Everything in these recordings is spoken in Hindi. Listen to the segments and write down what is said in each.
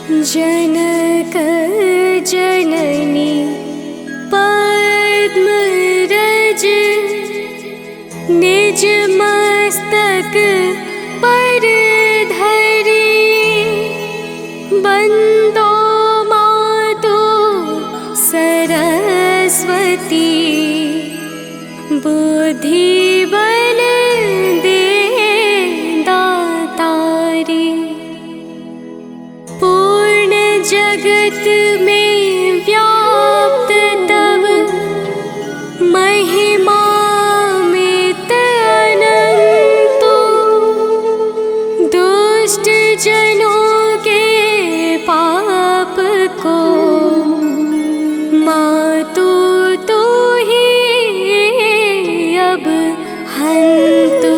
जनक जननी पद्मरज निज मस्तक पर धरी बंदो मातु सरस्वती बुद्धि बल दे दातारी। पूर्ण जगत में व्याप्त तव महिमा मित अनंतो दुष्ट जनों के पाप को मातु तू ही अब हंतु।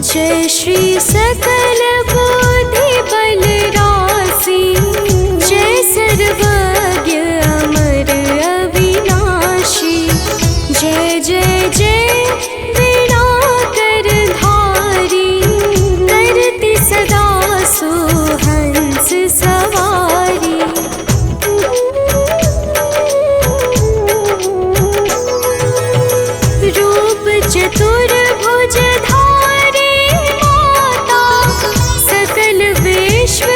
जय श्री सकल बुद्धि बल राशि, जय सर्वज्ञ अमर अविनाशी। जय जय जय वीणाकर धारी, करती सदा सुहंस सवारी। रूप चतुर्भुज विश्व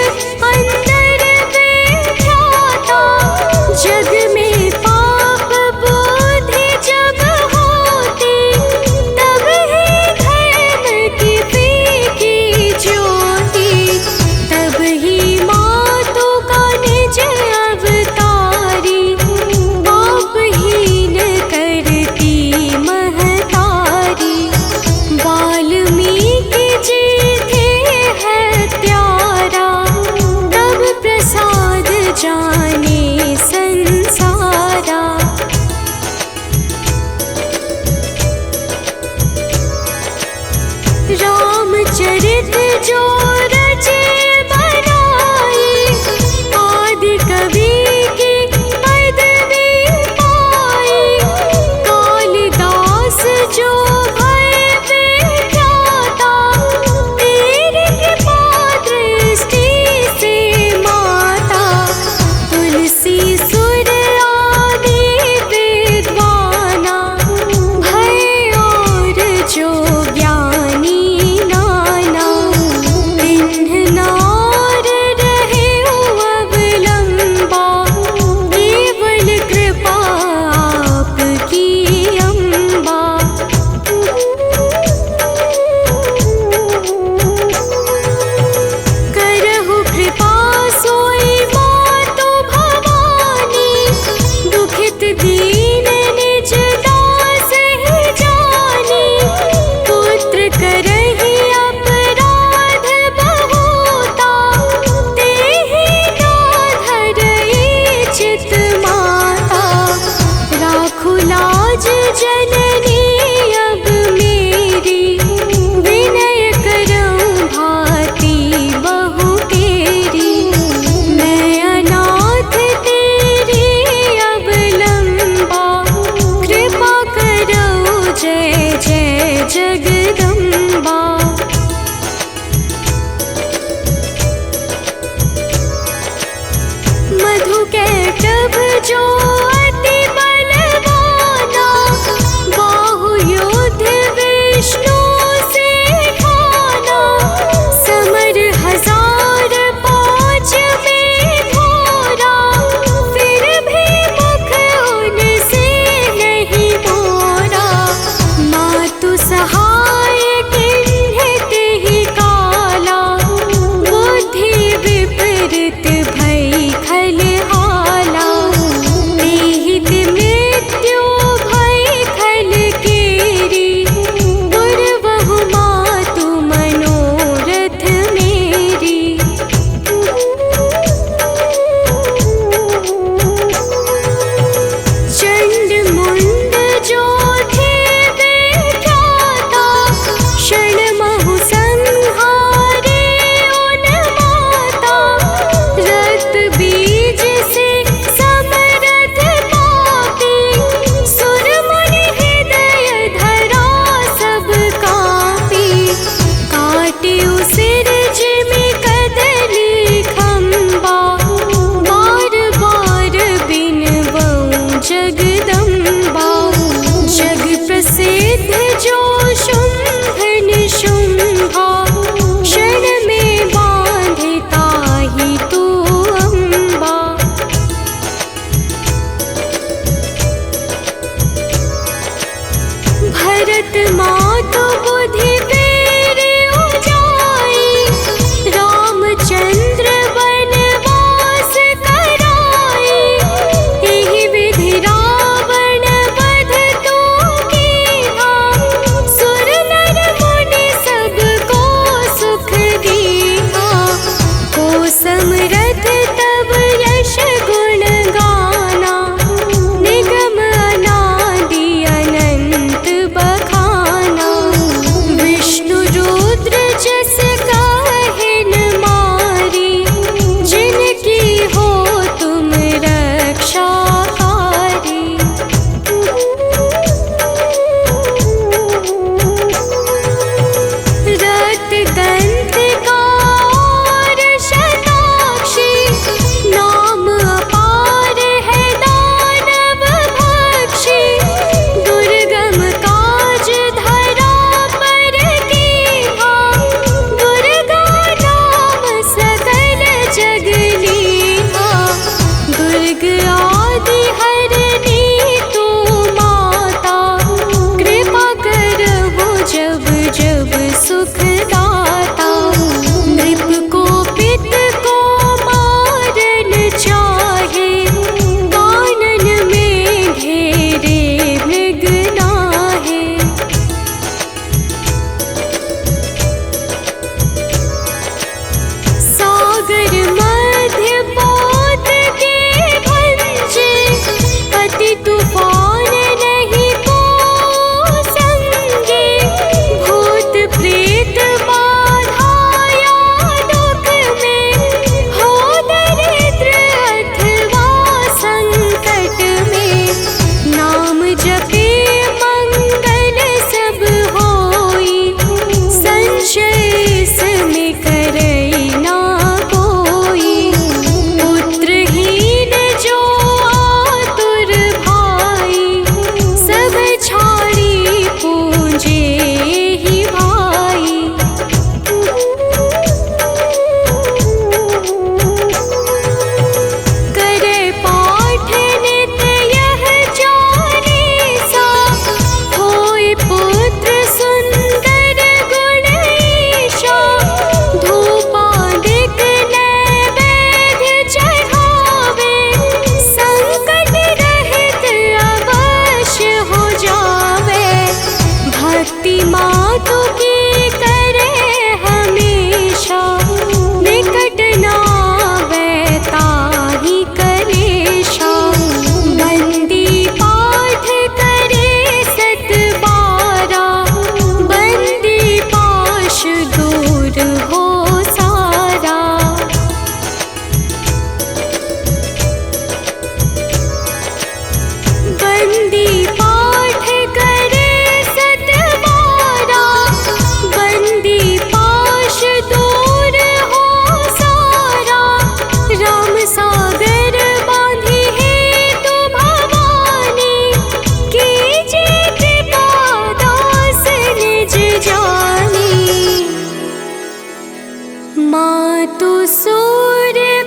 मातु सूर्यकान्ति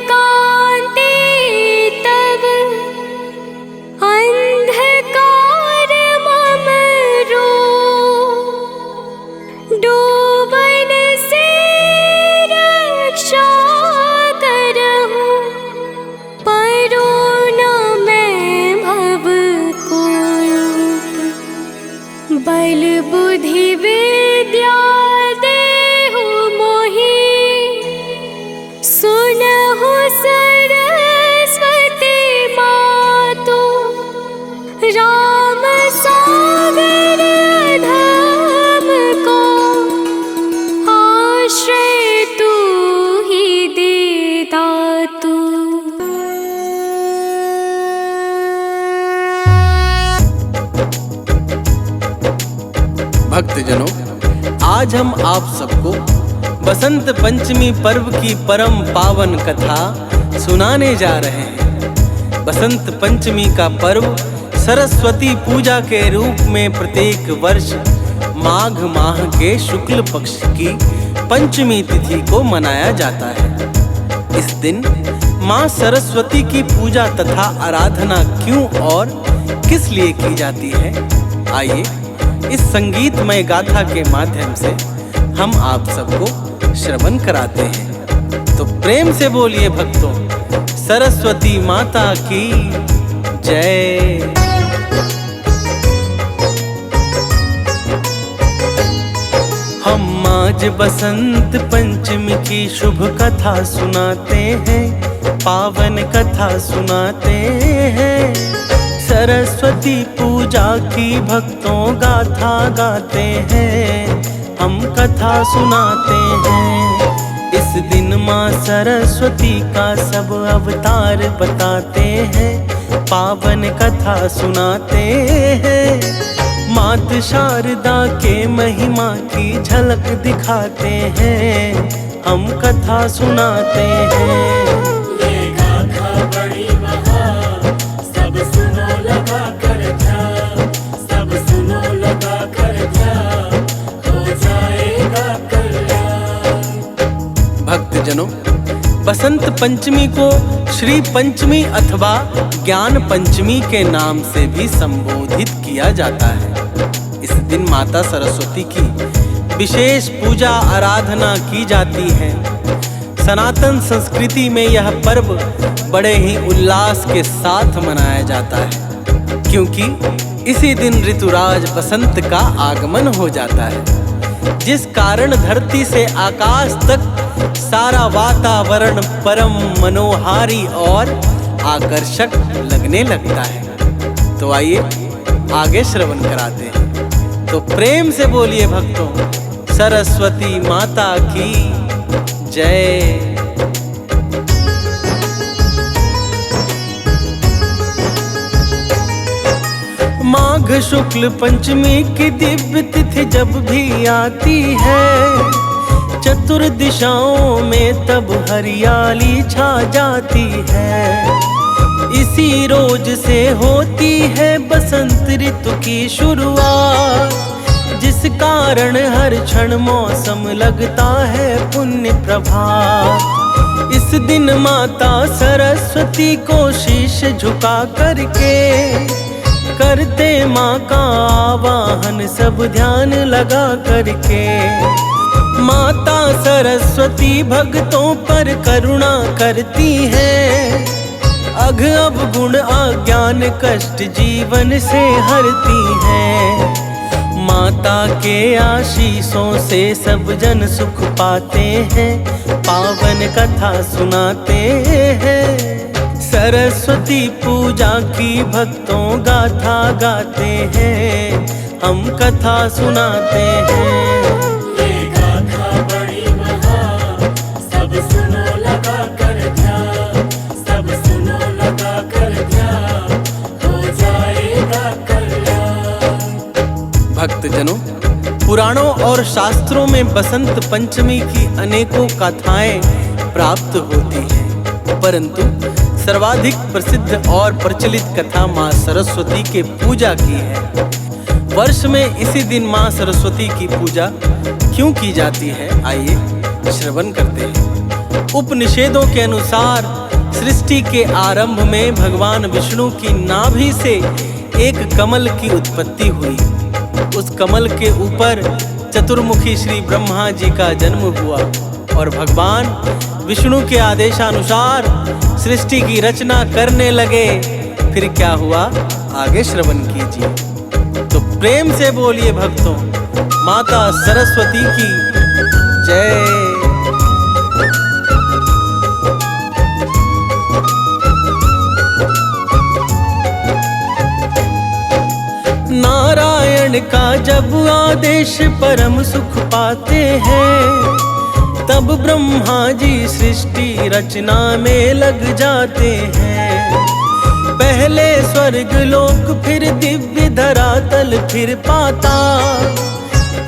तव अंधकार मम रो डूबन से रक्षा करहु परो न मैं भवकूप बल बुद्धि विद्या देहु मोहि सुनहु सरस्वती मातु राम सागर धाम को आश्रय तू ही दे दातु। भक्तजनों, आज हम आप सबको बसंत पंचमी पर्व की परम पावन कथा सुनाने जा रहे हैं। बसंत पंचमी का पर्व सरस्वती पूजा के रूप में प्रत्येक वर्ष माघ माह के शुक्ल पक्ष की पंचमी तिथि को मनाया जाता है। इस दिन माँ सरस्वती की पूजा तथा आराधना क्यों और किस लिए की जाती है, आइए इस संगीतमय गाथा के माध्यम से हम आप सबको श्रवण कराते हैं। तो प्रेम से बोलिए भक्तों, सरस्वती माता की जय। हम आज बसंत पंचमी की शुभ कथा सुनाते हैं, पावन कथा सुनाते हैं। सरस्वती पूजा की भक्तों गाथा गाते हैं, हम कथा सुनाते हैं। इस दिन माँ सरस्वती का सब अवतार बताते हैं, पावन कथा सुनाते हैं। मात शारदा के महिमा की झलक दिखाते हैं, हम कथा सुनाते हैं। भक्तजनों, बसंत पंचमी को श्री पंचमी अथवा ज्ञान पंचमी के नाम से भी संबोधित किया जाता है। इस दिन माता सरस्वती की विशेष पूजा आराधना की जाती है। सनातन संस्कृति में यह पर्व बड़े ही उल्लास के साथ मनाया जाता है, क्योंकि इसी दिन ऋतुराज बसंत का आगमन हो जाता है, जिस कारण धरती से आकाश तक सारा वातावरण परम मनोहारी और आकर्षक लगने लगता है। तो आइए आगे श्रवण कराते हैं। तो प्रेम से बोलिए भक्तों, सरस्वती माता की जय। माघ शुक्ल पंचमी की दिव्य तिथि जब भी आती है, चतुर्दिशाओं में तब हरियाली छा जाती है। इसी रोज से होती है बसंत ऋतु की शुरुआत, जिस कारण हर क्षण मौसम लगता है पुण्य प्रभात। इस दिन माता सरस्वती को शीश झुका करके करते माँ का आवाहन सब ध्यान लगा करके। माता सरस्वती भक्तों पर करुणा करती है, अघ अवगुण अज्ञान कष्ट जीवन से हरती है। माता के आशीषों से सब जन सुख पाते हैं, पावन कथा सुनाते हैं। सरस्वती पूजा की भक्तों गाथा गाते हैं, हम कथा सुनाते हैं। भक्तजनों, पुराणों और शास्त्रों में बसंत पंचमी की अनेकों कथाएं प्राप्त होती हैं, परंतु सर्वाधिक प्रसिद्ध और प्रचलित कथा माँ सरस्वती के पूजा की है। वर्ष में इसी दिन माँ सरस्वती की पूजा क्यों की जाती है, आइए श्रवण करते हैं। उपनिषेदों के अनुसार सृष्टि के आरंभ में भगवान विष्णु की नाभि से एक कमल की उत्पत्ति हुई। उस कमल के ऊपर चतुर्मुखी श्री ब्रह्मा जी का जन्म हुआ और भगवान विष्णु के आदेशानुसार सृष्टि की रचना करने लगे। फिर क्या हुआ, आगे श्रवण कीजिए। तो प्रेम से बोलिए भक्तों, माता सरस्वती की जय। नारायण का जब आदेश परम सुख पाते हैं, तब ब्रह्मा जी सृष्टि रचना में लग जाते हैं। पहले स्वर्ग लोक, फिर दिव्य धरातल, फिर पाताल,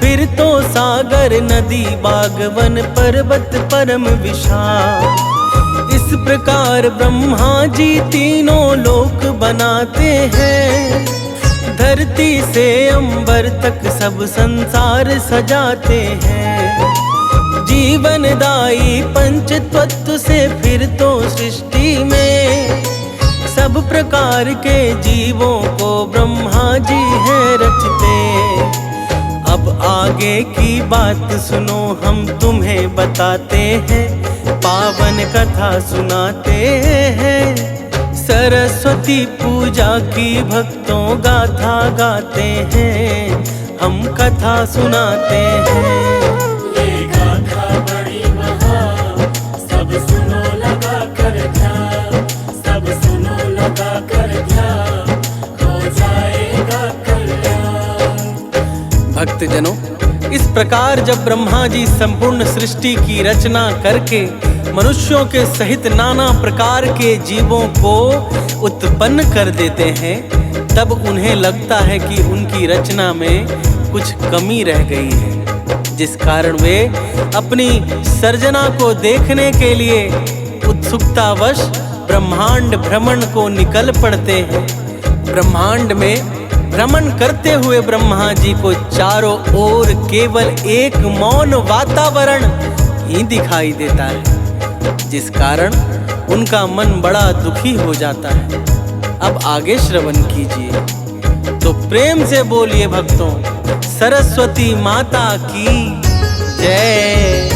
फिर तो सागर नदी बागवन पर्वत परम विशाल। इस प्रकार ब्रह्मा जी तीनों लोक बनाते हैं। धरती से अंबर तक सब संसार सजाते हैं। जीवनदायी पंच तत्व से फिर तो सृष्टि में सब प्रकार के जीवों को ब्रह्मा जी है रचते। अब आगे की बात सुनो, हम तुम्हें बताते हैं, पावन कथा सुनाते हैं। सरस्वती पूजा की भक्तों गाथा गाते हैं, हम कथा सुनाते हैं। ये गाथा बड़ी महान, सब सुनो लगा कर ध्यान, सब सुनो लगा कर ध्यान, हो जाएगा कल्याण। भक्तजनों, इस प्रकार जब ब्रह्मा जी संपूर्ण सृष्टि की रचना करके मनुष्यों के सहित नाना प्रकार के जीवों को उत्पन्न कर देते हैं, तब उन्हें लगता है कि उनकी रचना में कुछ कमी रह गई है, जिस कारण वे अपनी सर्जना को देखने के लिए उत्सुकतावश ब्रह्मांड भ्रमण को निकल पड़ते हैं। ब्रह्मांड में भ्रमण करते हुए ब्रह्मा जी को चारों ओर केवल एक मौन वातावरण ही दिखाई देता है, जिस कारण उनका मन बड़ा दुखी हो जाता है। अब आगे श्रवण कीजिए। तो प्रेम से बोलिए भक्तों, सरस्वती माता की जय।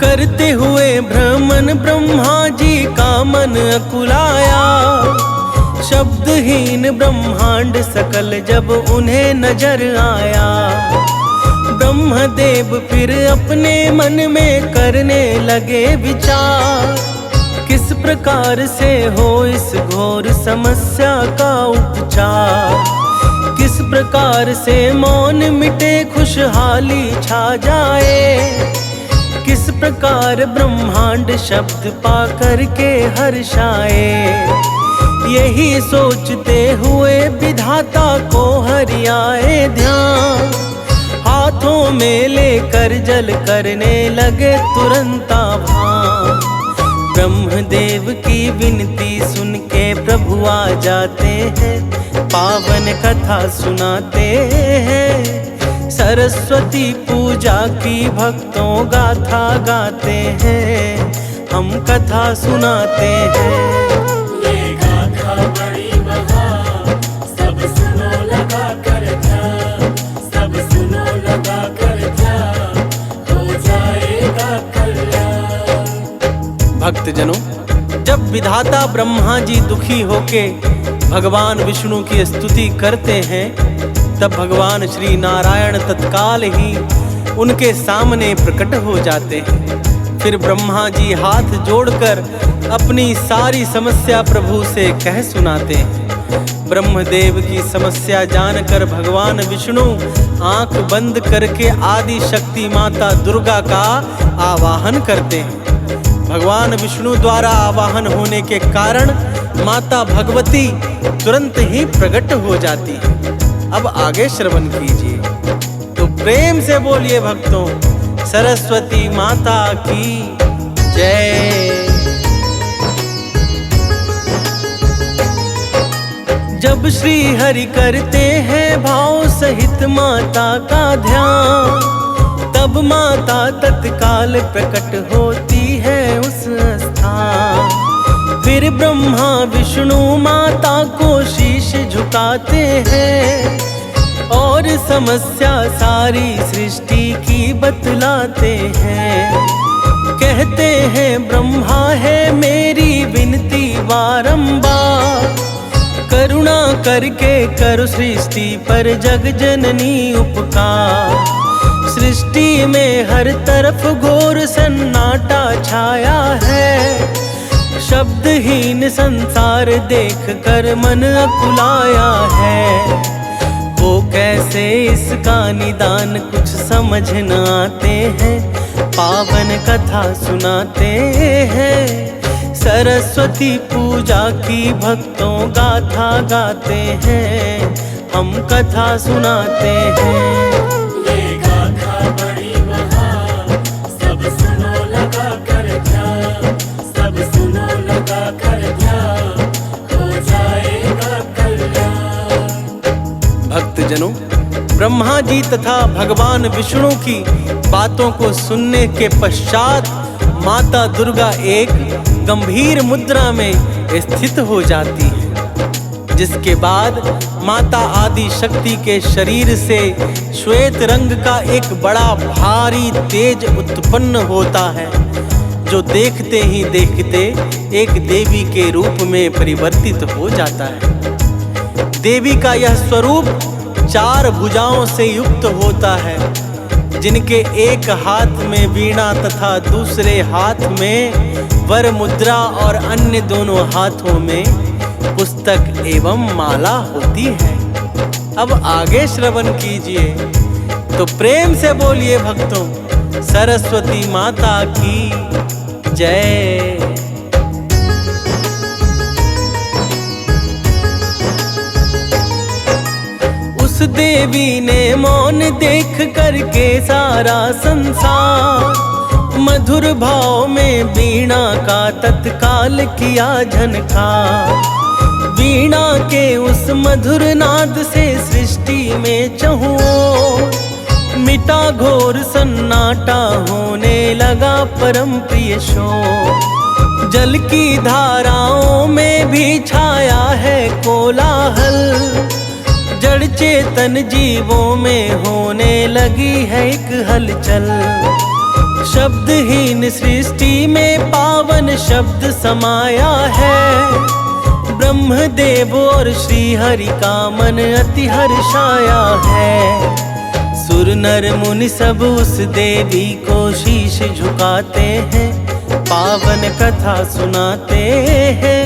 करते हुए भ्रमण ब्रह्मा जी का मन अकुलाया। शब्दहीन ब्रह्मांड सकल जब उन्हें नजर आया। ब्रह्मदेव फिर अपने मन में करने लगे विचार, किस प्रकार से हो इस घोर समस्या का उपचार। किस प्रकार से मौन मिटे, खुशहाली छा जाए। किस प्रकार ब्रह्मांड शब्द पा करके हर्षाए। यही सोचते हुए विधाता को हरियाए ध्यान। हाथों में लेकर जल करने लगे तुरंत आभान। ब्रह्मदेव की विनती सुन के प्रभु आ जाते हैं, पावन कथा सुनाते हैं। सरस्वती पूजा की भक्तों गाथा गाते हैं, हम कथा सुनाते हैं। ये गाथा बड़ी महान, सब सुनो लगा कर ध्यान, सब सुनो लगा कर ध्यान, हो जाएगा कल्याण। भक्तजनों, जब विधाता ब्रह्मा जी दुखी होके भगवान विष्णु की स्तुति करते हैं, तब भगवान श्री नारायण तत्काल ही उनके सामने प्रकट हो जाते हैं। फिर ब्रह्मा जी हाथ जोड़कर अपनी सारी समस्या प्रभु से कह सुनाते हैं। ब्रह्मदेव की समस्या जानकर भगवान विष्णु आंख बंद करके आदि शक्ति माता दुर्गा का आवाहन करते हैं। भगवान विष्णु द्वारा आवाहन होने के कारण माता भगवती तुरंत ही प्रकट हो जाती है। अब आगे श्रवण कीजिए। तो प्रेम से बोलिए भक्तों, सरस्वती माता की जय। जब श्री हरि करते हैं भाव सहित माता का ध्यान, तब माता तत्काल प्रकट होती है उस स्थान। फिर ब्रह्मा विष्णु माता को शीश झुकाते हैं और समस्या सारी सृष्टि की बतलाते हैं। कहते हैं ब्रह्मा है मेरी विनती बारंबार, करुणा करके करो सृष्टि पर जग जननी उपकार। सृष्टि में हर तरफ घोर सन्नाटा छाया है, शब्दहीन संसार देख कर मन अकुलाया है। वो कैसे इसका निदान कुछ समझ न आते हैं, पावन कथा सुनाते हैं। सरस्वती पूजा की भक्तों गाथा गाते हैं, हम कथा सुनाते हैं। ये गाथा बड़ी महान, सब सुनो लगा कर ध्यान, सब सुनो लगा कर ध्यान, हो जाएगा कल्याण। भक्तजनों, ब्रह्मा जी तथा भगवान विष्णु की बातों को सुनने के पश्चात माता दुर्गा एक गंभीर मुद्रा में स्थित हो जाती है, जिसके बाद माता आदि शक्ति के शरीर से श्वेत रंग का एक बड़ा भारी तेज उत्पन्न होता है, जो देखते ही देखते एक देवी के रूप में परिवर्तित हो जाता है। देवी का यह स्वरूप 4 भुजाओं से युक्त होता है, जिनके एक हाथ में वीणा तथा दूसरे हाथ में वर मुद्रा और अन्य दोनों हाथों में पुस्तक एवं माला होती है। अब आगे श्रवण कीजिए तो प्रेम से बोलिए भक्तों, सरस्वती माता की जय। उस देवी ने मौन देख करके सारा संसार, मधुर भाव में वीणा का तत्काल किया झनकार। वीणा के उस मधुर नाद से सृष्टि में चहुओर मिटा घोर सन्नाटा, होने लगा परम प्रिय शोर। जल की धाराओं में भी छाया है कोलाहल, जड़ चेतन जीवों में होने लगी है एक हलचल। शब्दहीन सृष्टि में पावन शब्द समाया है, ब्रह्मदेव और श्री हरि का मन अति हर्षाया है। सुर नर मुनि सब उस देवी को शीश झुकाते हैं, पावन कथा सुनाते हैं।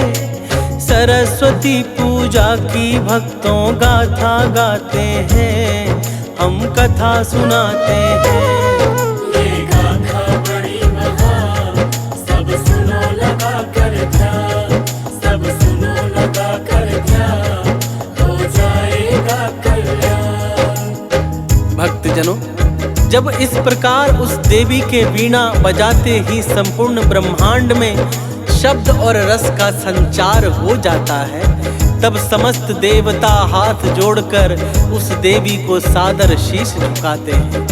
सरस्वती पूजा की भक्तों गाथा गाते हैं, हम कथा सुनाते हैं। ये गाथा बड़ी महान, सब सुनो लगा कर ध्यान, सब सुनो लगा कर ध्यान, हो जाएगा कल्याण। भक्तजनों, जब इस प्रकार उस देवी के वीणा बजाते ही संपूर्ण ब्रह्मांड में शब्द और रस का संचार हो जाता है, तब समस्त देवता हाथ जोड़कर उस देवी को सादर शीश झुकाते हैं।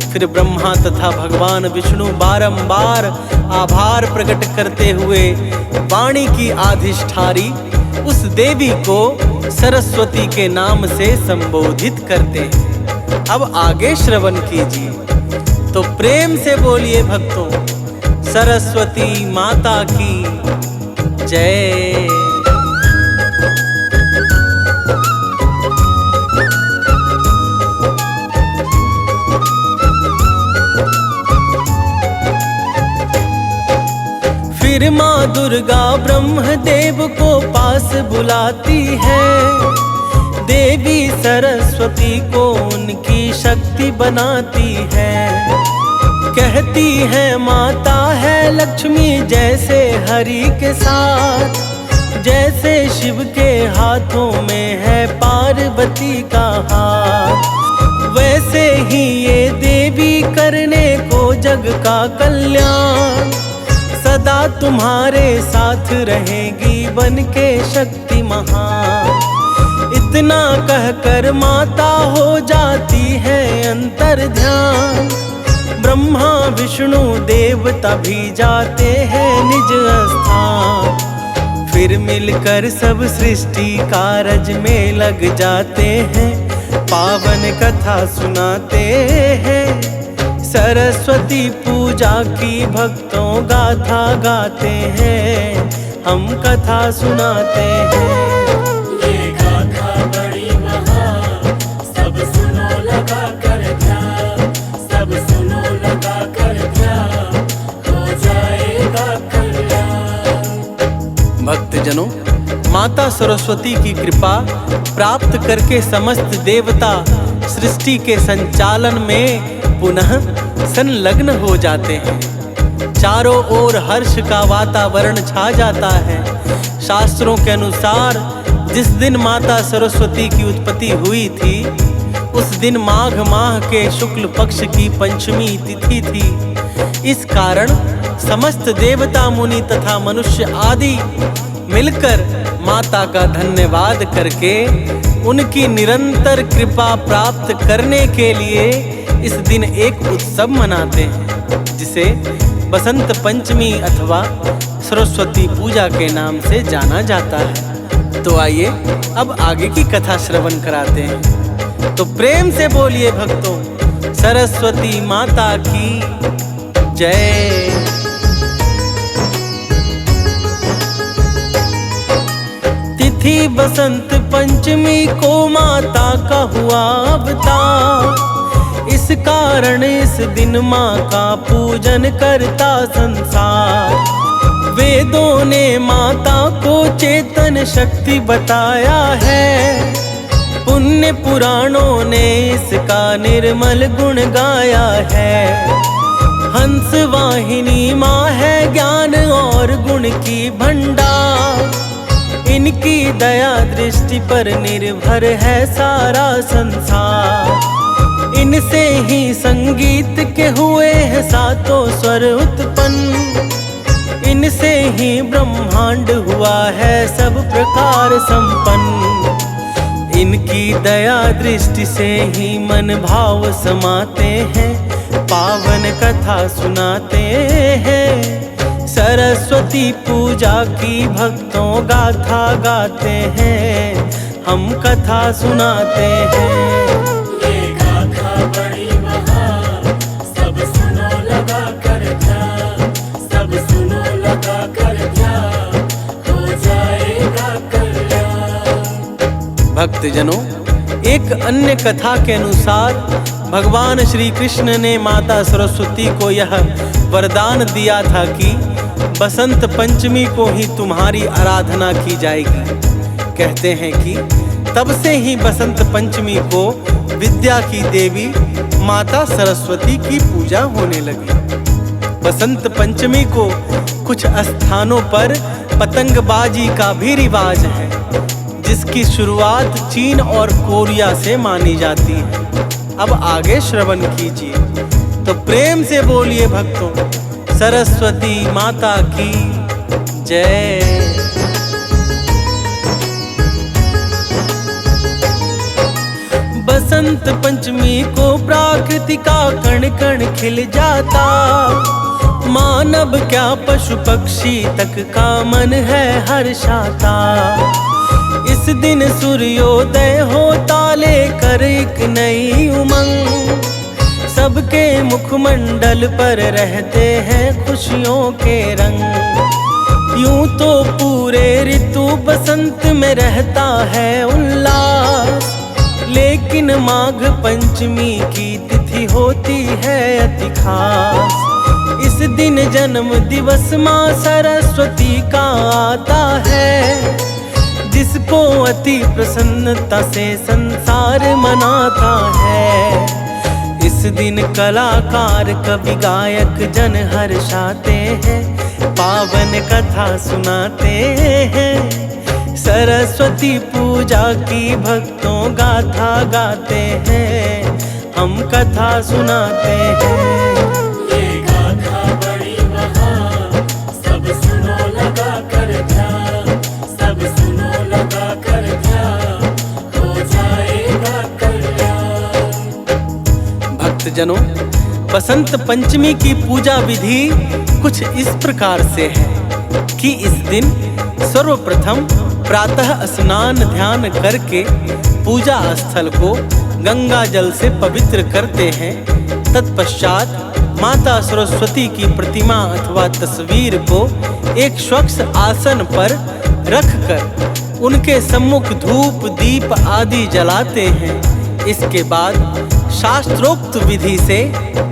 फिर ब्रह्मा तथा भगवान विष्णु बारंबार आभार प्रकट करते हुए वाणी की आधिष्ठारी उस देवी को सरस्वती के नाम से संबोधित करते हैं। अब आगे श्रवण कीजिए तो प्रेम से बोलिए भक्तों, सरस्वती माता की जय। फिर माँ दुर्गा ब्रह्मदेव को पास बुलाती है, देवी सरस्वती को उनकी शक्ति बनाती है। कहती है माता है लक्ष्मी जैसे हरि के साथ, जैसे शिव के हाथों में है पार्वती का हाथ। वैसे ही ये देवी करने को जग का कल्याण, सदा तुम्हारे साथ रहेगी बन के शक्ति महान। इतना कहकर माता हो जाती है अंतर ध्यान, ब्रह्मा विष्णु देवता भी जाते हैं निज स्थान। फिर मिलकर सब सृष्टि कार्य में लग जाते हैं, पावन कथा सुनाते हैं। सरस्वती पूजा की भक्तों गाथा गाते हैं, हम कथा सुनाते हैं। ये गाथा बड़ी महान, सब सुनो लगा कर ध्यान, सब सुनो लगा कर ध्यान, हो जाएगा कल्याण। भक्तजनों, माता सरस्वती की कृपा प्राप्त करके समस्त देवता सृष्टि के संचालन में पुनः संलग्न हो जाते हैं। चारों ओर हर्ष का वातावरण छा जाता है। शास्त्रों के अनुसार जिस दिन माता सरस्वती की उत्पत्ति हुई थी, उस दिन माघ माह के शुक्ल पक्ष की पंचमी तिथि थी। इस कारण समस्त देवता मुनि तथा मनुष्य आदि मिलकर माता का धन्यवाद करके उनकी निरंतर कृपा प्राप्त करने के लिए इस दिन एक उत्सव मनाते हैं, जिसे बसंत पंचमी अथवा सरस्वती पूजा के नाम से जाना जाता है। तो आइए अब आगे की कथा श्रवण कराते हैं। तो प्रेम से बोलिए भक्तों, सरस्वती माता की जय। तिथि बसंत पंचमी को माता का हुआ अवतार। इस कारण इस दिन माँ का पूजन करता संसार। वेदों ने माता को चेतन शक्ति बताया है, पुण्य पुराणों ने इसका निर्मल गुण गाया है। हंस वाहिनी माँ है ज्ञान और गुण की भंडार। इनकी दया दृष्टि पर निर्भर है सारा संसार। इनसे ही संगीत के हुए हैं सातों स्वर उत्पन्न। इनसे ही ब्रह्मांड हुआ है सब प्रकार संपन्न। इनकी दया दृष्टि से ही मन भाव समाते हैं, पावन कथा सुनाते हैं। सरस्वती पूजा की भक्तों गाथा गाते हैं, हम कथा सुनाते हैं। ये गाथा बड़ी महान, सब सुनो लगा कर ध्यान, सब सुनो लगा कर ध्यान, हो जाएगा कल्याण। भक्तजनों, एक अन्य कथा के अनुसार भगवान श्री कृष्ण ने माता सरस्वती को यह वरदान दिया था कि बसंत पंचमी को ही तुम्हारी आराधना की जाएगी। कहते हैं कि तब से ही बसंत पंचमी को विद्या की देवी माता सरस्वती की पूजा होने लगी। बसंत पंचमी को कुछ स्थानों पर पतंगबाजी का भी रिवाज है, जिसकी शुरुआत चीन और कोरिया से मानी जाती है। अब आगे श्रवण कीजिए। तो प्रेम से बोलिए भक्तों, सरस्वती माता की जय। बसंत पंचमी को प्रकृति का कण कण खिल जाता। मानव क्या पशु पक्षी तक का मन है हर्षाता। इस दिन सूर्योदय होता लेकर एक नई उमंग। सबके मुखमंडल पर रहते हैं खुशियों के रंग। यूं तो पूरे ऋतु बसंत में रहता है उल्लास, लेकिन माघ पंचमी की तिथि होती है अति खास। इस दिन जन्म दिवस माँ सरस्वती का आता है, जिसको अति प्रसन्नता से संसार मनाता है। इस दिन कलाकार कवि गायक जन हर्षाते हैं, पावन कथा सुनाते हैं। सरस्वती पूजा की भक्तों गाथा गाते हैं, हम कथा सुनाते हैं। ये गाथा बड़ी महान, सब सुनो लगा कर ध्यान, सब सुनो लगा कर ध्यान, हो जाएगा कल्याण। भक्तजनों, बसंत पंचमी की पूजा विधि कुछ इस प्रकार से है कि इस दिन सर्वप्रथम प्रातः स्नान ध्यान करके पूजा स्थल को गंगा जल से पवित्र करते हैं। तत्पश्चात माता सरस्वती की प्रतिमा अथवा तस्वीर को एक स्वच्छ आसन पर रखकर उनके सम्मुख धूप दीप आदि जलाते हैं। इसके बाद शास्त्रोक्त विधि से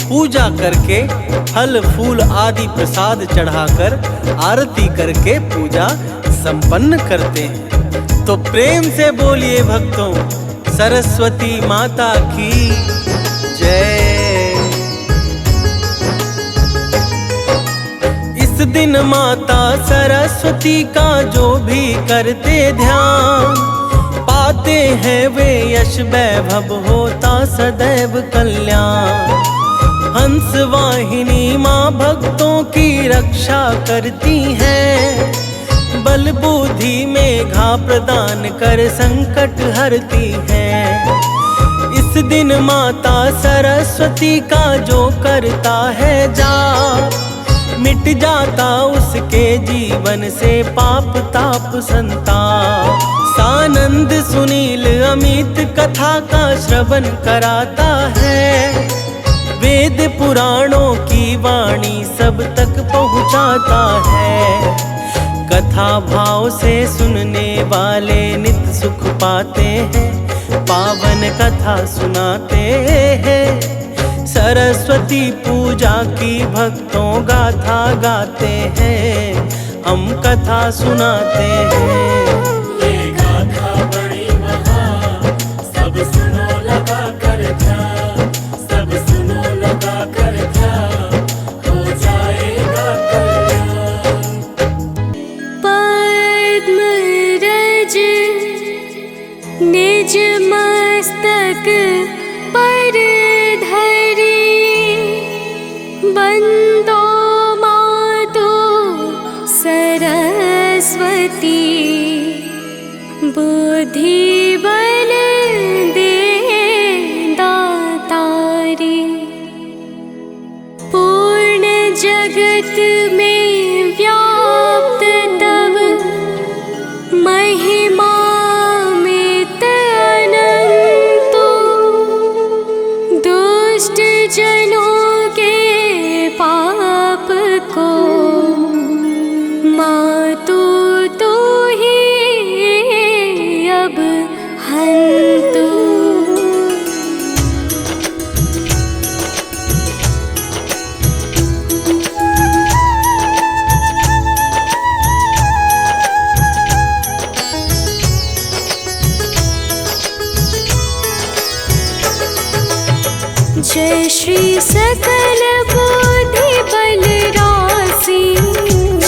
पूजा करके फल फूल आदि प्रसाद चढ़ाकर आरती करके पूजा संपन्न करते हैं। तो प्रेम से बोलिए भक्तों, सरस्वती माता की जय। इस दिन माता सरस्वती का जो भी करते ध्यान, पाते हैं वे यश वैभव होता सदैव कल्याण। हंस वाहिनी माँ भक्तों की रक्षा करती है, बल बुद्धि मेघा प्रदान कर संकट हरती है। इस दिन माता सरस्वती का जो करता है जाप, मिट जाता उसके जीवन से पाप ताप संताप। सानंद सुनील अमित कथा का श्रवण कराता है, वेद पुराणों की वाणी सब तक पहुँचाता है। कथा भाव से सुनने वाले नित सुख पाते हैं, पावन कथा सुनाते हैं। सरस्वती पूजा की भक्तों गाथा गाते हैं, हम कथा सुनाते हैं। ये गाथा बड़ी महान, सब सुनो लगा कर ध्यान, सब सुनो लगा कर ध्यान, हो जाएगा कल्याण। पद्मरज निज मस्तक पर धरी, बंदो मातु सरस्वती, बुद्धि बल दे दातारी। पूर्ण जगत में व्याप्त तव महिमा मित अनंतो, दुष्ट जनों के पाप को मातु तू ही अब हंतु। जय श्री सकल बुद्धि बल राशि,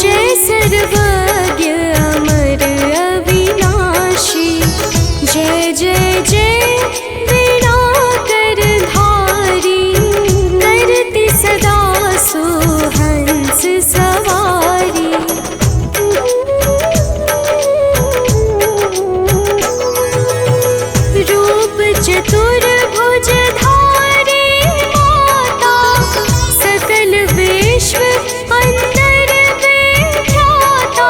जय सर्वज्ञ अमर अविनाशी। जय जय जय वीणाकर धारी, करती सदा सुहंस सवारी। रूप चतुर्भुज विश्व अंदर विख्याता,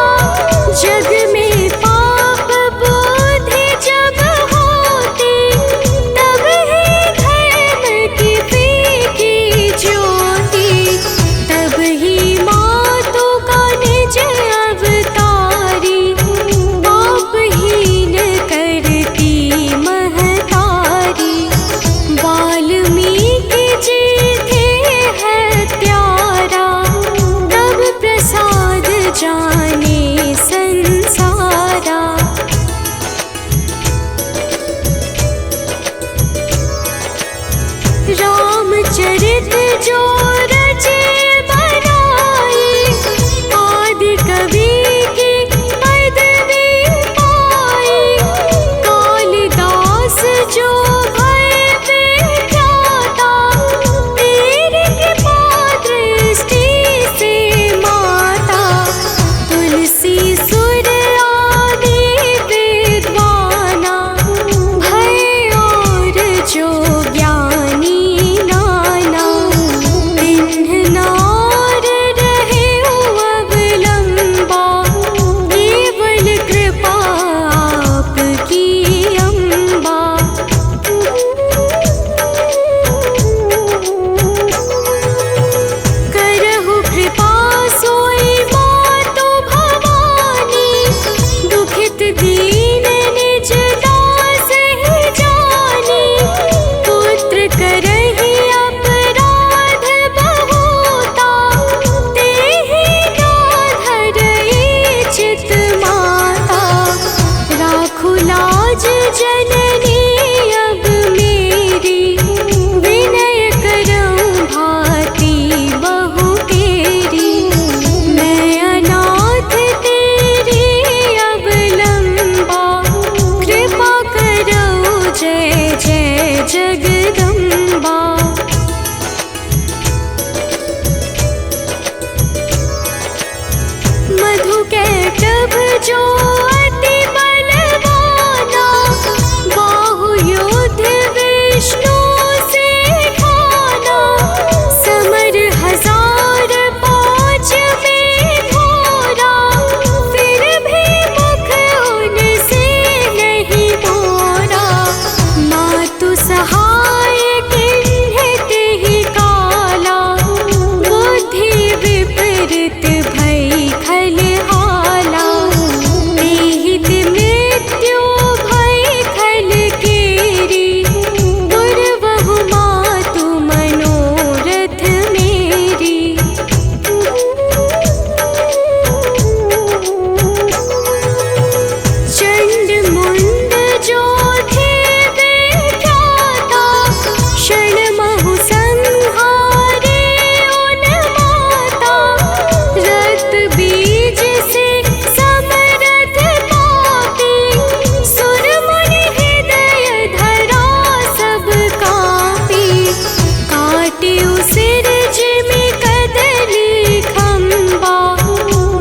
उसिरज में कदली खम्बा,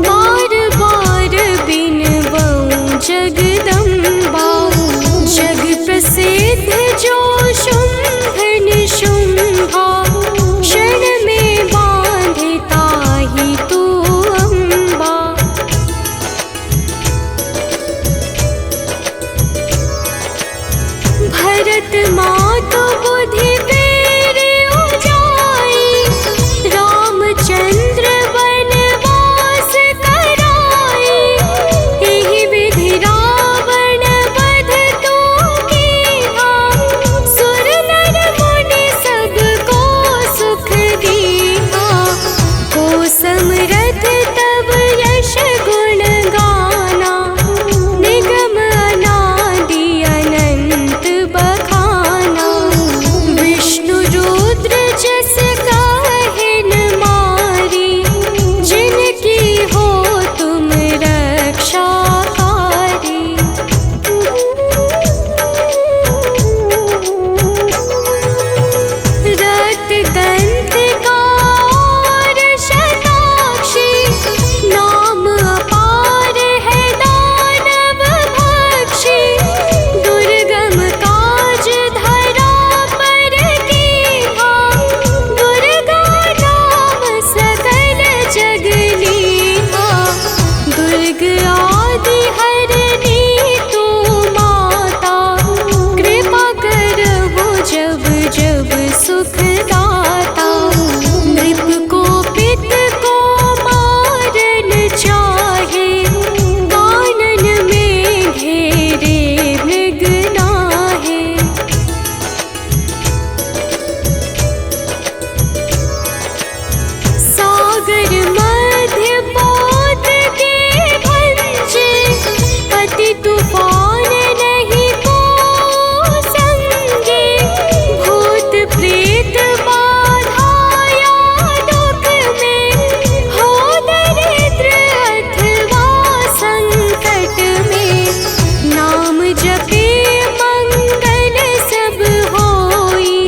बार बार बिनवऊं जगदम्बा। जग प्रसिद्ध जो शुंभ निशुंभा, क्षण में बांधे ताहि तू अम्बा। भरत मातु बुद्धि फेर उजाई, रामचंद्र वनवास कराई। एहि विधि रावण वध तू कीन्हा, सुर नर मुनि सब को सुख दीन्हा। को समरथ तब यश गुण गाना, निगम अनादि अनंत बखाना। विष्णु रुद्र जस काहिन मारी, जिनकी हो तुम रक्षाकारी। रक्त दंत कार शताक्षी, नाम अपार है दानव भक्षी। दुर्गम काज धरा पर कीन्हा, दुर्गा नाम सकल जग लीन्हा। दुर्ग आदि हरनी तू माता, कृपा करहु जब जब सुख दाता। नृप को पित को मारन चाहे, कानन में घेरे मृग नाहे। सागर मध्य पोत के भंजे, अति तूफान नहीं को संगे। भूत प्रेत बाधाया दुख में, हो दरिद्र अथवा संकट में। नाम जपे मंगल सब होई,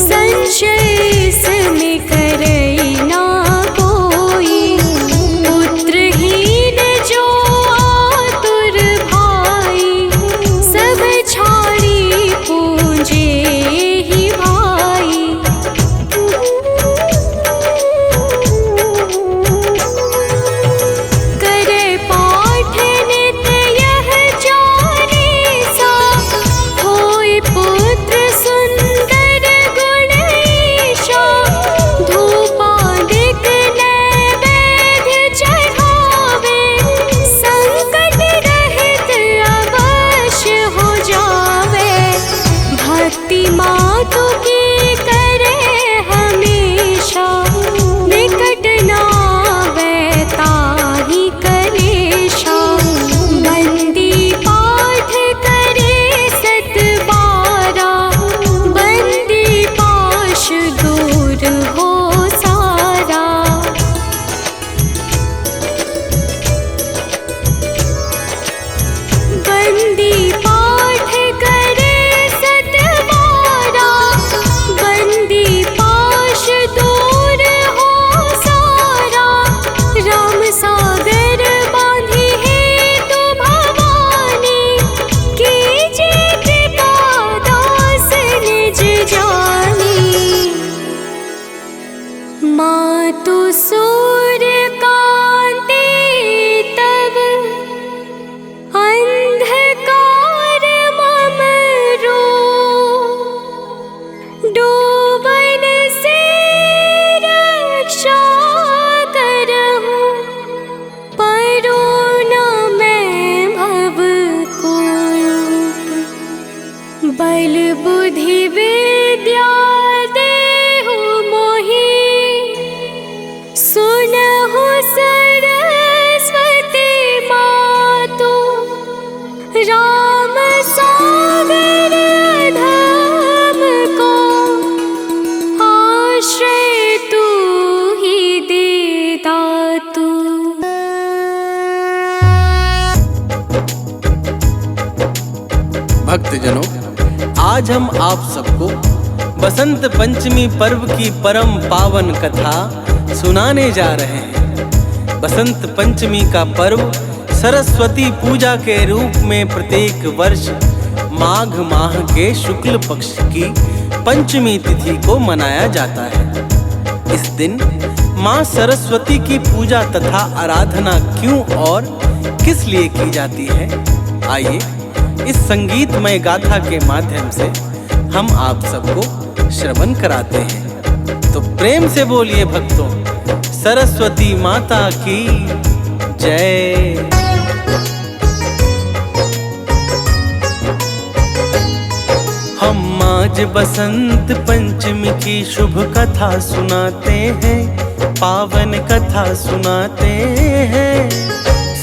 संशय इसमें करई ना कोई। पुत्रहीन जो आतुर भाई, सब छाड़ी पूजे ही भाई। करे पाठ नित यह चालीसा, होय पुत्र सुंदर गुणईशा। धूपादिक नैवेद्य चढ़ावे, संकट रहित अवश्य हो जावे। भक्ति मातु की करे हमेशा, निकट ना आवे ताहि कलेशा। बंदी पाठ करे सत बारा, बंदी पाश दूर हो सारा। बंदी पाठ करे सत बारा, बंदी पाश दूर हो सारा। राम सागर बांधी हेतु भवानी, कीजे कृपा दास निज जानी। मातु सूर्य कांति तब, अंधकार मम रो। डूबन से रक्षा करहु, परो न मैं भव कूप। बल बुद्धि विद्या देहु मोहि, सुनहु सरस्वती मातु। राम सागर धाम को, आश्रय तू ही दे दातु। भक्तजनों, आज हम आप सबको बसंत पंचमी पर्व की परम पावन कथा सुनाने जा रहे हैं। बसंत पंचमी का पर्व सरस्वती पूजा के रूप में प्रत्येक वर्ष माघ माह के शुक्ल पक्ष की पंचमी तिथि को मनाया जाता है। इस दिन माँ सरस्वती की पूजा तथा आराधना क्यों और किस लिए की जाती है, आइए इस संगीतमय गाथा के माध्यम से हम आप सबको श्रवण कराते हैं। तो प्रेम से बोलिए भक्तों, सरस्वती माता की जय। हम आज बसंत पंचमी की शुभ कथा सुनाते हैं, पावन कथा सुनाते हैं।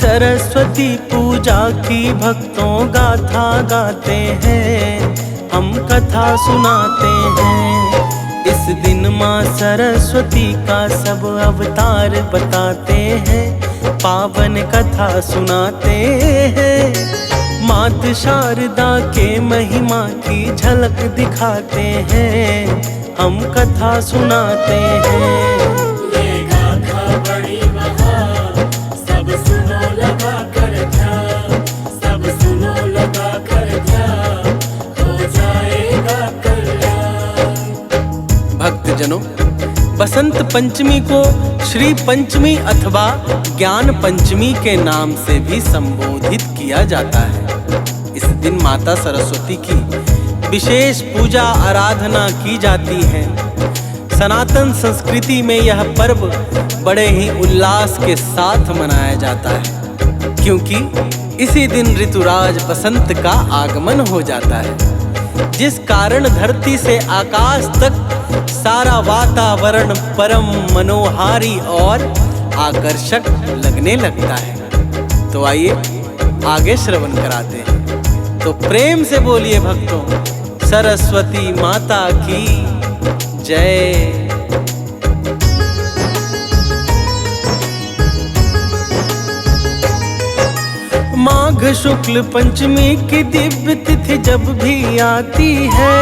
सरस्वती पूजा की भक्तों गाथा गाते हैं, हम कथा सुनाते हैं। इस दिन माँ सरस्वती का सब अवतार बताते हैं, पावन कथा सुनाते हैं। मात शारदा के महिमा की झलक दिखाते हैं, हम कथा सुनाते हैं। ये गाथा बड़ी महान, सब सुनो लगा कर ध्यान, सब सुनो लगा कर ध्यान, हो जाएगा कल्याण। भक्तजनों, बसंत पंचमी को श्री पंचमी अथवा ज्ञान पंचमी के नाम से भी संबोधित किया जाता है। इस दिन माता सरस्वती की विशेष पूजा आराधना की जाती है। सनातन संस्कृति में यह पर्व बड़े ही उल्लास के साथ मनाया जाता है, क्योंकि इसी दिन ऋतुराज बसंत का आगमन हो जाता है, जिस कारण धरती से आकाश तक सारा वातावरण परम मनोहारी और आकर्षक लगने लगता है। तो आइए आगे श्रवण कराते हैं। तो प्रेम से बोलिए भक्तों, सरस्वती माता की जय। माघ शुक्ल पंचमी की दिव्य तिथि जब भी आती है,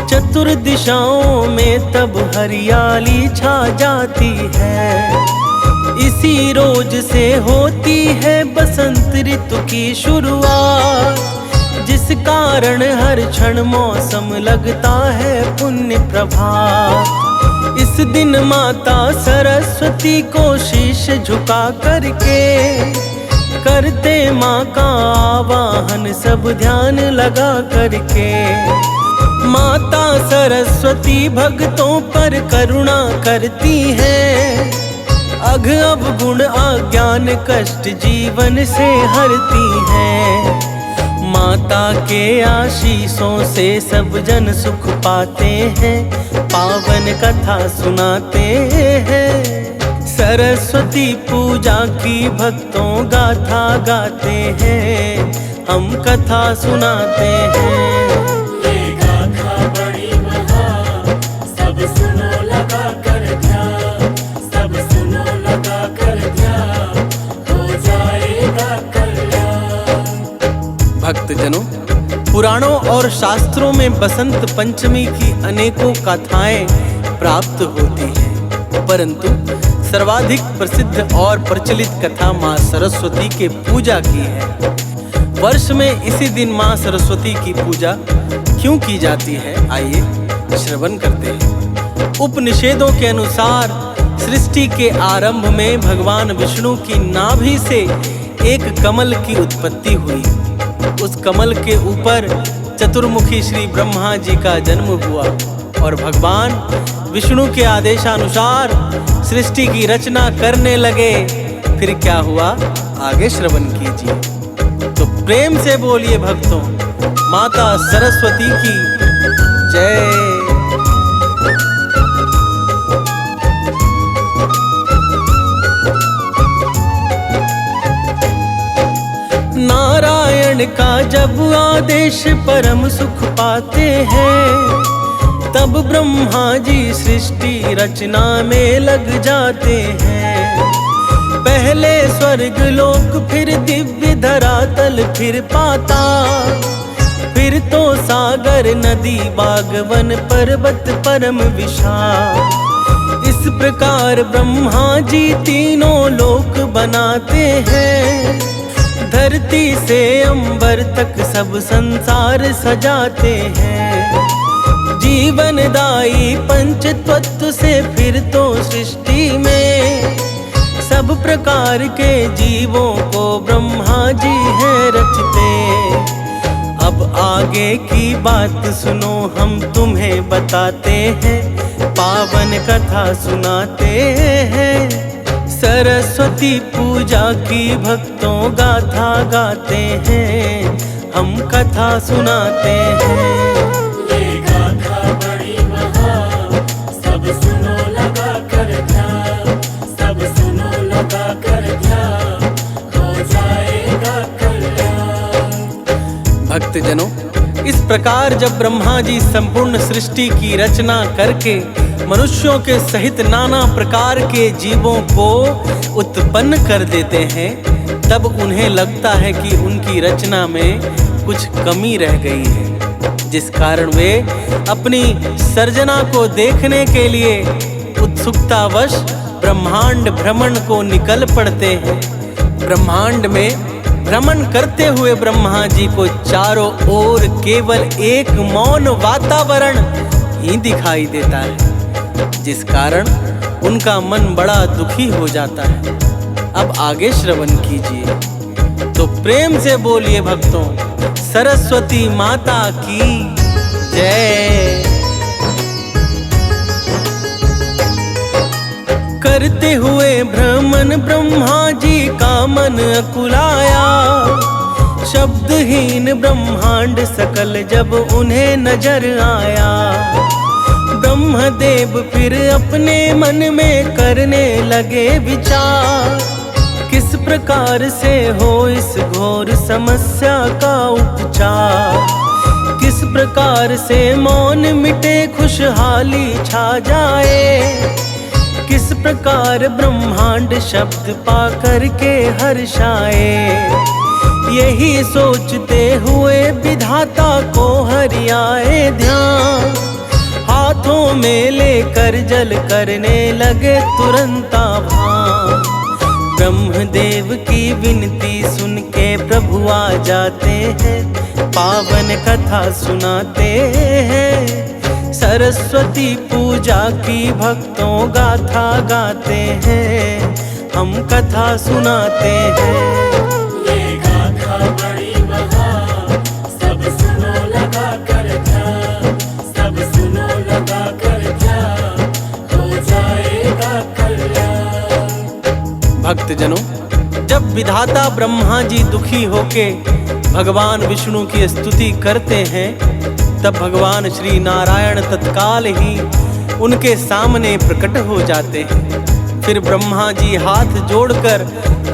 चतुर्दिशाओं में तब हरियाली छा जाती है। इसी रोज से होती है बसंत ऋतु की शुरुआत, जिस कारण हर क्षण मौसम लगता है पुण्य प्रभात। इस दिन माता सरस्वती को शीश झुका करके करते माँ का आवाहन सब ध्यान लगा करके। माता सरस्वती भक्तों पर करुणा करती है, अघ अवगुण अज्ञान कष्ट जीवन से हरती है। माता के आशीषों से सब जन सुख पाते हैं, पावन कथा सुनाते हैं। सरस्वती पूजा की भक्तों गाथा गाते हैं, हम कथा सुनाते हैं। ये गाथा बड़ी महान, सब सुनो लगा कर ध्यान, सब सुनो लगा कर ध्यान, हो जाएगा कल्याण। भक्तजनों, पुराणों और शास्त्रों में बसंत पंचमी की अनेकों कथाएं प्राप्त होती हैं, परंतु सर्वाधिक प्रसिद्ध और प्रचलित कथा माँ सरस्वती के पूजा की है। वर्ष में इसी दिन माँ सरस्वती की पूजा क्यों की जाती है, आइए श्रवण करते हैं। उपनिषदों के अनुसार सृष्टि के आरंभ में भगवान विष्णु की नाभि से एक कमल की उत्पत्ति हुई। उस कमल के ऊपर चतुर्मुखी श्री ब्रह्मा जी का जन्म हुआ और भगवान विष्णु के आदेशानुसार सृष्टि की रचना करने लगे। फिर क्या हुआ, आगे श्रवण कीजिए। तो प्रेम से बोलिए भक्तों, माता सरस्वती की जय। नारायण का जब आदेश परम सुख पाते हैं, तब ब्रह्मा जी सृष्टि रचना में लग जाते हैं। पहले स्वर्ग लोक, फिर दिव्य धरातल, फिर पाताल, फिर फिर तो सागर नदी बागवन पर्वत परम विशाल। इस प्रकार ब्रह्मा जी तीनों लोक बनाते हैं, धरती से अंबर तक सब संसार सजाते हैं। जीवनदायी पंच तत्व से फिर तो सृष्टि में सब प्रकार के जीवों को ब्रह्मा जी हैं रचते। अब आगे की बात सुनो, हम तुम्हें बताते हैं, पावन कथा सुनाते हैं। सरस्वती पूजा की भक्तों गाथा गाते हैं, हम कथा सुनाते हैं। ये गाथा बड़ी महान, सब सुनो लगा कर ध्यान, सब सुनो लगा कर ध्यान, हो जाएगा कल्याण। भक्तजनों, इस प्रकार जब ब्रह्मा जी संपूर्ण सृष्टि की रचना करके मनुष्यों के सहित नाना प्रकार के जीवों को उत्पन्न कर देते हैं, तब उन्हें लगता है कि उनकी रचना में कुछ कमी रह गई है, जिस कारण वे अपनी सर्जना को देखने के लिए उत्सुकतावश ब्रह्मांड भ्रमण को निकल पड़ते हैं। ब्रह्मांड में भ्रमण करते हुए ब्रह्मा जी को चारों ओर केवल एक मौन वातावरण ही दिखाई देता है, जिस कारण उनका मन बड़ा दुखी हो जाता है। अब आगे श्रवण कीजिए, तो प्रेम से बोलिए भक्तों, सरस्वती माता की जय। करते हुए भ्रमण ब्रह्मा जी का मन अकुलाया, शब्दहीन ब्रह्मांड सकल जब उन्हें नजर आया। ब्रह्मदेव फिर अपने मन में करने लगे विचार, किस प्रकार से हो इस घोर समस्या का उपचार। किस प्रकार से मौन मिटे खुशहाली छा जाए, किस प्रकार ब्रह्मांड शब्द पा करके हर्षाए। यही सोचते हुए विधाता को हरियाए ध्यान, हाथों में लेकर जल करने लगे तुरंत आभान। ब्रह्मदेव की विनती सुन के प्रभु आ जाते हैं, पावन कथा सुनाते हैं। सरस्वती पूजा की भक्तों गाथा गाते हैं, हम कथा सुनाते हैं। ये गाथा बड़ी महान, सब सुनो लगा कर ध्यान, सब सुनो लगा कर ध्यान, हो जाएगा कल्याण। भक्तजनों, जब विधाता ब्रह्मा जी दुखी होके भगवान विष्णु की स्तुति करते हैं, तब भगवान श्री नारायण तत्काल ही उनके सामने प्रकट हो जाते हैं। फिर ब्रह्मा जी हाथ जोड़कर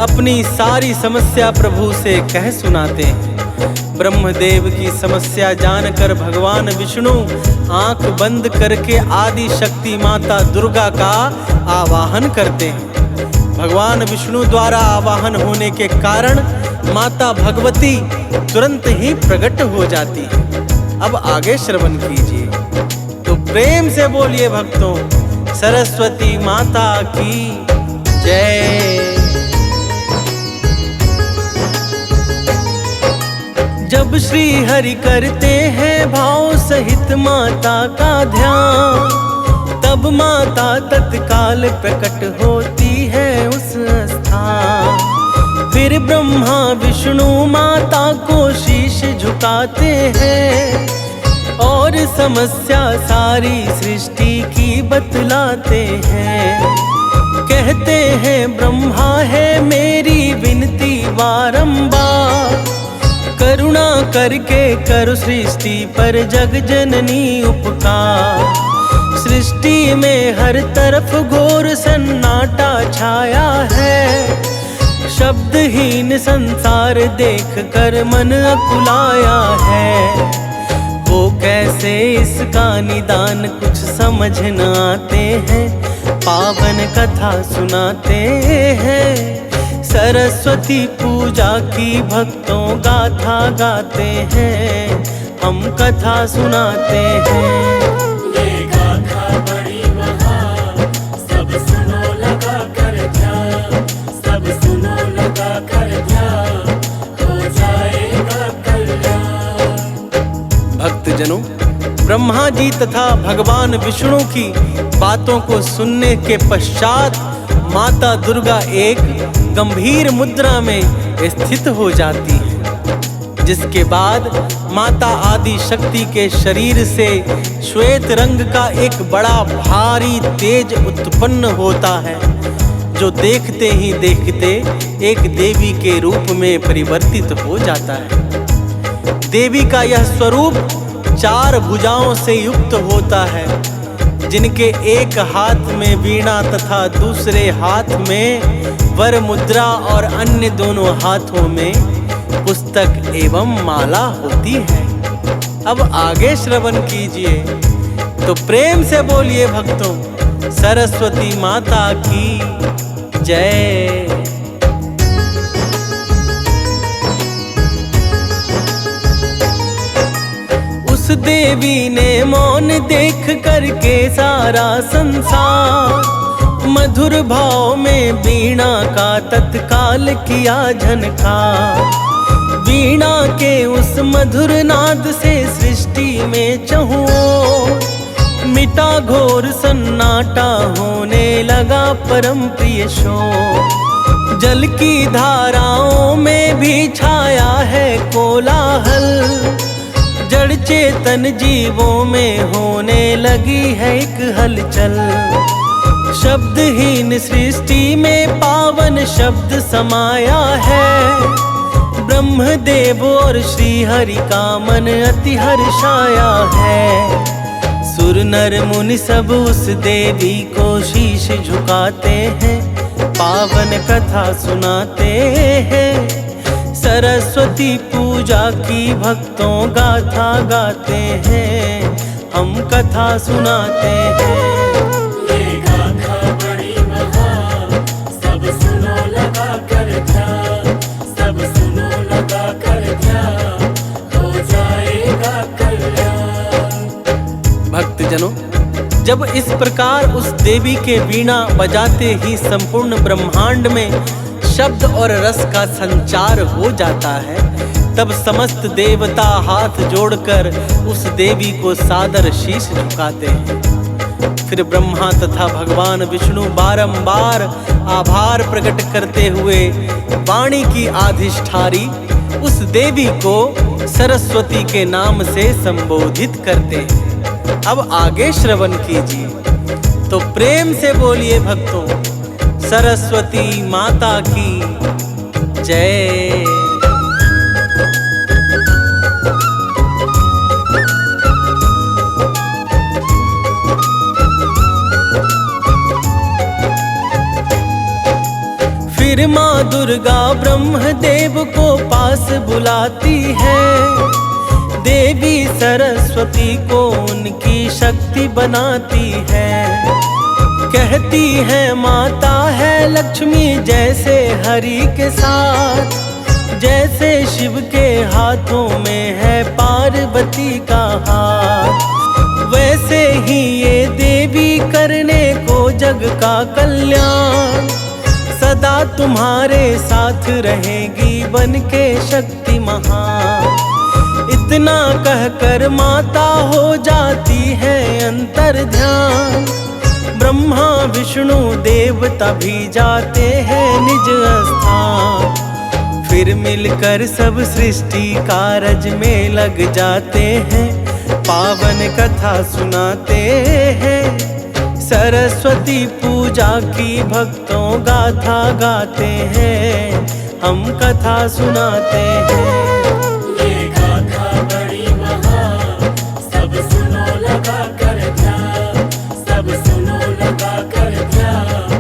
अपनी सारी समस्या प्रभु से कह सुनाते हैं। ब्रह्मदेव की समस्या जानकर भगवान विष्णु आंख बंद करके आदि शक्ति माता दुर्गा का आवाहन करते हैं। भगवान विष्णु द्वारा आवाहन होने के कारण माता भगवती तुरंत ही प्रकट हो जाती है। अब आगे श्रवण कीजिए, तो प्रेम से बोलिए भक्तों, सरस्वती माता की जय। जब श्री हरि करते हैं भाव सहित माता का ध्यान, तब माता तत्काल प्रकट होती है उस स्थान। फिर ब्रह्मा विष्णु माता को शीश झुकाते हैं, और समस्या सारी सृष्टि की बतलाते हैं। कहते हैं ब्रह्मा है मेरी विनती बारंबार, करुणा करके करो सृष्टि पर जग जननी उपकार। सृष्टि में हर तरफ घोर सन्नाटा छाया है, शब्दहीन संसार देख कर मन अकुलाया है। वो कैसे इसका निदान कुछ समझ न आते हैं, पावन कथा सुनाते हैं। सरस्वती पूजा की भक्तों गाथा गाते हैं, हम कथा सुनाते हैं। ये गाथा बड़ी महान, सब सुनो लगा कर ध्यान, सब सुनो लगा कर ध्यान, हो जाएगा कल्याण। भक्तजनों, ब्रह्मा जी तथा भगवान विष्णु की बातों को सुनने के पश्चात माता दुर्गा एक गंभीर मुद्रा में स्थित हो जाती है, जिसके बाद माता आदि शक्ति के शरीर से श्वेत रंग का एक बड़ा भारी तेज उत्पन्न होता है, जो देखते ही देखते एक देवी के रूप में परिवर्तित हो जाता है। देवी का यह स्वरूप 4 भुजाओं से युक्त होता है, जिनके एक हाथ में वीणा तथा दूसरे हाथ में वर मुद्रा और अन्य दोनों हाथों में पुस्तक एवं माला होती है। अब आगे श्रवण कीजिए, तो प्रेम से बोलिए भक्तों, सरस्वती माता की जय। उस देवी ने मौन देख करके सारा संसार मधुर भाव में वीणा का तत्काल किया झनकार। वीणा के उस मधुर नाद से सृष्टि में चहुओं मिटा घोर सन्नाटा, होने लगा परम प्रिय शोर। जल की धाराओं में भी छाया है कोलाहल, जड़ चेतन जीवों में होने लगी है एक हलचल। शब्दहीन सृष्टि में पावन शब्द समाया है, ब्रह्मदेव और श्री हरि का मन अति हर्षाया है। सुर नर मुनि सब उस देवी को शीश झुकाते हैं, पावन कथा सुनाते हैं। सरस्वती पूजा की भक्तों गाथा गाते हैं, हम कथा सुनाते हैं। ये गाथा बड़ी महान, सब सुनो लगा कर ध्यान, सब सुनो लगा कर ध्यान, हो जाएगा कल्याण। भक्तजनों, जब इस प्रकार उस देवी के वीणा बजाते ही संपूर्ण ब्रह्मांड में शब्द और रस का संचार हो जाता है, तब समस्त देवता हाथ जोड़कर उस देवी को सादर शीश झुकाते हैं। फिर ब्रह्मा तथा भगवान विष्णु बारंबार आभार प्रकट करते हुए वाणी की आधिष्ठारी उस देवी को सरस्वती के नाम से संबोधित करते हैं। अब आगे श्रवण कीजिए, तो प्रेम से बोलिए भक्तों, सरस्वती माता की जय। फिर माँ दुर्गा ब्रह्मदेव को पास बुलाती है, देवी सरस्वती को उनकी शक्ति बनाती है। कहती है माता है लक्ष्मी जैसे हरि के साथ, जैसे शिव के हाथों में है पार्वती का हाथ, वैसे ही ये देवी करने को जग का कल्याण। सदा तुम्हारे साथ रहेगी बन के शक्ति महान। इतना कहकर माता हो जाती है अंतर ध्यान, ब्रह्मा विष्णु देवता भी जाते हैं निज स्थान। फिर मिलकर सब सृष्टि कारज में लग जाते हैं, पावन कथा सुनाते हैं। सरस्वती पूजा की भक्तों गाथा गाते हैं, हम कथा सुनाते हैं। ये गाथा बड़ी महान, सब सुनो लगा कर ध्यान, सब सुनो लगा कर ध्यान,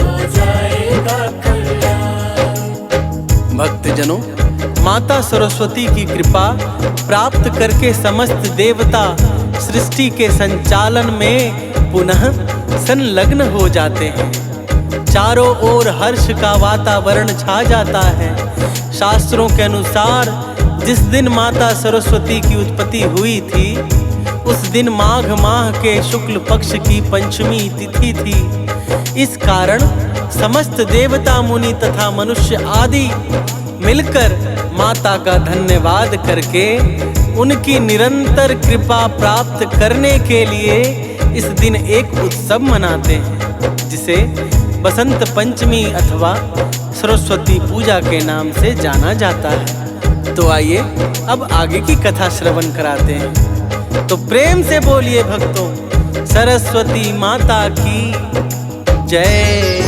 हो जाएगा कल्याण। भक्तजनों, माता सरस्वती की कृपा प्राप्त करके समस्त देवता सृष्टि के संचालन में पुनः संलग्न हो जाते हैं। चारों ओर हर्ष का वातावरण छा जाता है। शास्त्रों के अनुसार जिस दिन माता सरस्वती की उत्पत्ति हुई थी, उस दिन माघ माह के शुक्ल पक्ष की पंचमी तिथि थी। इस कारण समस्त देवता मुनि तथा मनुष्य आदि मिलकर माता का धन्यवाद करके उनकी निरंतर कृपा प्राप्त करने के लिए इस दिन एक उत्सव मनाते हैं, जिसे बसंत पंचमी अथवा सरस्वती पूजा के नाम से जाना जाता है। तो आइए अब आगे की कथा श्रवण कराते हैं। तो प्रेम से बोलिए भक्तों, सरस्वती माता की जय।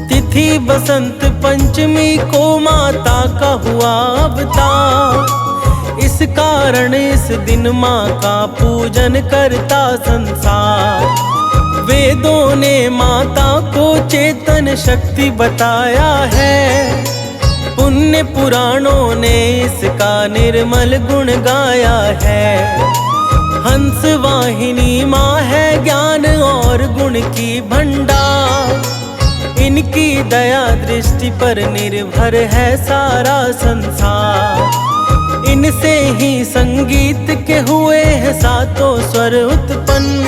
तिथि बसंत पंचमी को माता का हुआ अवतार, इस कारण इस दिन माँ का पूजन करता संसार। वेदों ने माता को चेतन शक्ति बताया है, पुण्य पुराणों ने इसका निर्मल गुण गाया है। हंस वाहिनी माँ है ज्ञान और गुण की भंडार, इनकी दया दृष्टि पर निर्भर है सारा संसार। इनसे ही संगीत के हुए हैं सातों स्वर उत्पन्न,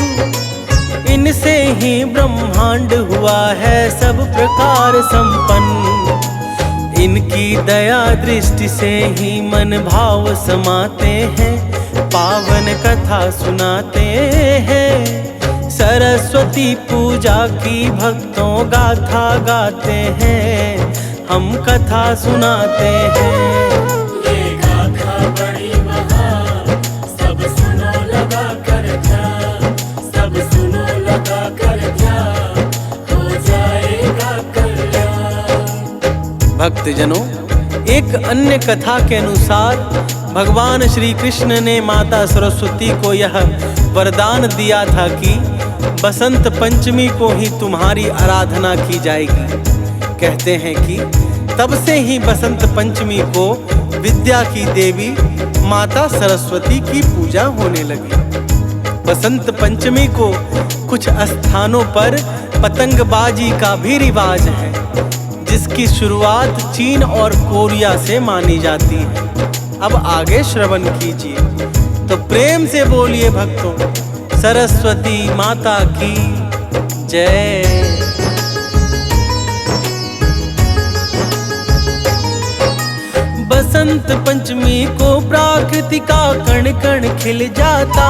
इनसे ही ब्रह्मांड हुआ है सब प्रकार संपन्न। इनकी दया दृष्टि से ही मन भाव समाते हैं, पावन कथा सुनाते हैं। सरस्वती पूजा की भक्तों गाथा गाते हैं, हम कथा सुनाते हैं। ये गाथा बड़ी महान, सब सुनो लगा कर ध्यान, सब सुनो लगा कर ध्यान, हो जाएगा कल्याण। भक्तजनों, एक अन्य कथा के अनुसार भगवान श्री कृष्ण ने माता सरस्वती को यह वरदान दिया था कि बसंत पंचमी को ही तुम्हारी आराधना की जाएगी। कहते हैं कि तब से ही बसंत पंचमी को विद्या की देवी माता सरस्वती की पूजा होने लगी। बसंत पंचमी को कुछ स्थानों पर पतंगबाजी का भी रिवाज है, जिसकी शुरुआत चीन और कोरिया से मानी जाती है। अब आगे श्रवण कीजिए। तो प्रेम से बोलिए भक्तों, सरस्वती माता की जय। बसंत पंचमी को प्रकृति का कण कण खिल जाता,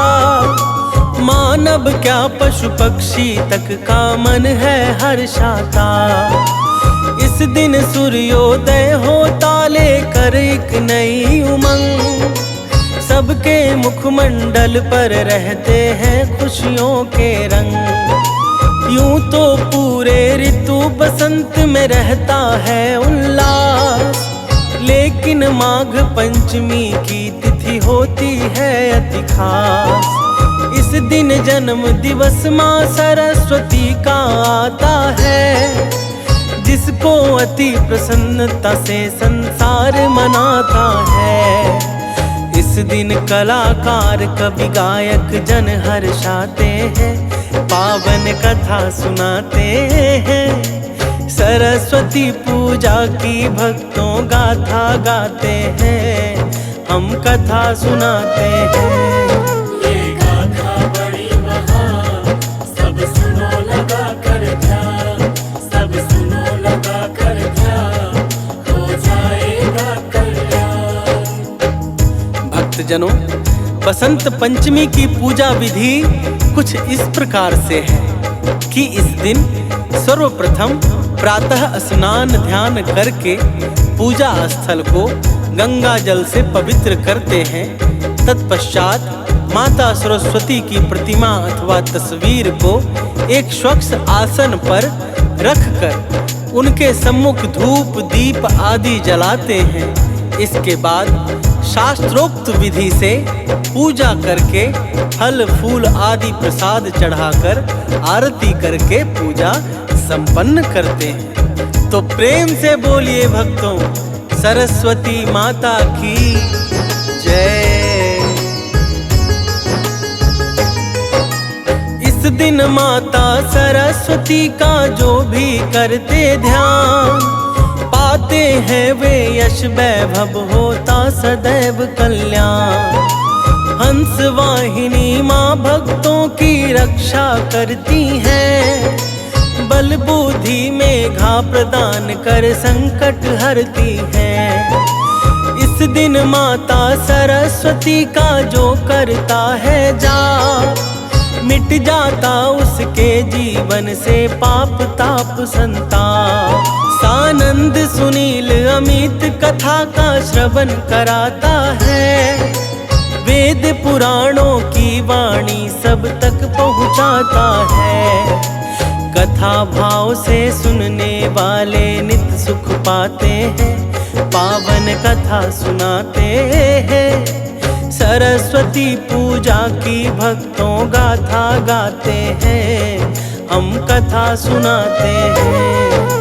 मानव क्या पशु पक्षी तक का मन है हर्षाता। इस दिन सूर्योदय होता लेकर एक नई उमंग, सबके मुखमंडल पर रहते हैं खुशियों के रंग। यूं तो पूरे ऋतु बसंत में रहता है उल्लास, लेकिन माघ पंचमी की तिथि होती है अति खास। इस दिन जन्म दिवस माँ सरस्वती का आता है, जिसको अति प्रसन्नता से संसार मनाता है। इस दिन कलाकार कवि गायक जन हर्षाते हैं, पावन कथा सुनाते हैं। सरस्वती पूजा की भक्तों गाथा गाते हैं, हम कथा सुनाते हैं। ये गाथा बड़ी महान, सब सुनो लगा कर ध्यान, सब सुनो लगा कर ध्यान, हो जाएगा कल्याण। भक्तजनों, बसंत पंचमी की पूजा विधि कुछ इस प्रकार से है कि इस दिन सर्वप्रथम प्रातः स्नान ध्यान करके पूजा स्थल को गंगा जल से पवित्र करते हैं। तत्पश्चात माता सरस्वती की प्रतिमा अथवा तस्वीर को एक स्वच्छ आसन पर रखकर उनके सम्मुख धूप दीप आदि जलाते हैं। इसके बाद शास्त्रोक्त विधि से पूजा करके फल फूल आदि प्रसाद चढ़ाकर आरती करके पूजा संपन्न करते हैं। तो प्रेम से बोलिए भक्तों, सरस्वती माता की जय। इस दिन माता सरस्वती का जो भी करते ध्यान, पाते हैं वे यश वैभव, होता सदैव कल्याण। हंस वाहिनी माँ भक्तों की रक्षा करती है, बल बुद्धि मेघा प्रदान कर संकट हरती है। इस दिन माता सरस्वती का जो करता है जाप, मिट जाता उसके जीवन से पाप ताप संताप। सानंद सुनील अमित कथा का श्रवण कराता है, वेद पुराणों की वाणी सब तक पहुँचाता है। कथा भाव से सुनने वाले नित सुख पाते हैं, पावन कथा सुनाते हैं। सरस्वती पूजा की भक्तों गाथा गाते हैं, हम कथा सुनाते हैं।